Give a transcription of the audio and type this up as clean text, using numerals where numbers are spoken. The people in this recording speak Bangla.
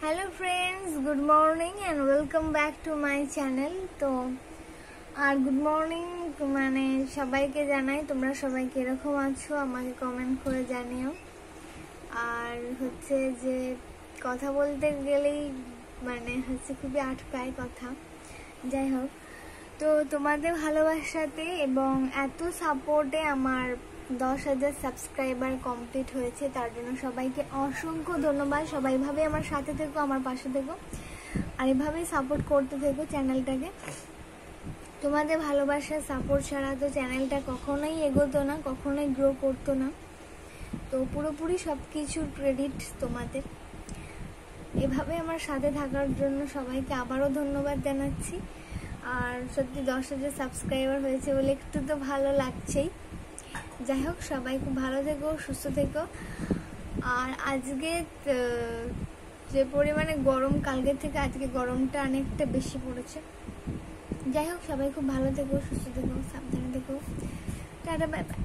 Hello friends, good morning and welcome back to my channel. তো আর গুড মর্নিং মানে সবাইকে জানাই, তোমরা সবাই কীরকম আছো আমাকে কমেন্ট করে জানিও। আর হচ্ছে যে কথা বলতে গেলেই মানে হচ্ছে খুবই আটকায় কথা। যাই হোক, তো তোমাদের ভালোবাসাতে এবং এত সাপোর্টে আমার 10,000 সাবস্ক্রাইবার কমপ্লিট হয়েছে, তার জন্য সবাইকে অসংখ্য ধন্যবাদ। সবাই এভাবে আমার সাথে থেকো, আমার পাশে থেকো, আর এভাবেই সাপোর্ট করতে থেকো চ্যানেলটাকে। তোমাদের ভালোবাসার সাপোর্ট ছাড়া তো চ্যানেলটা কখনোই এগোতো না, কখনোই গ্রো করতো না। তো পুরোপুরি সব কিছুর ক্রেডিট তোমাদের। এভাবে আমার সাথে থাকার জন্য সবাইকে আবারও ধন্যবাদ জানাচ্ছি। আর সত্যি 10,000 সাবস্ক্রাইবার হয়েছে বলে একটু তো ভালো লাগছেই। যাই হোক, সবাই খুব ভালো থেকো, সুস্থ থেকো। আর আজকে যে পরিমাণে গরম, কালকের থেকে আজকে গরমটা অনেকটা বেশি পড়েছে। যাই হোক, সবাই খুব ভালো থেকো, সুস্থ থেকো, সাবধানে থেকো। Tata, bye bye.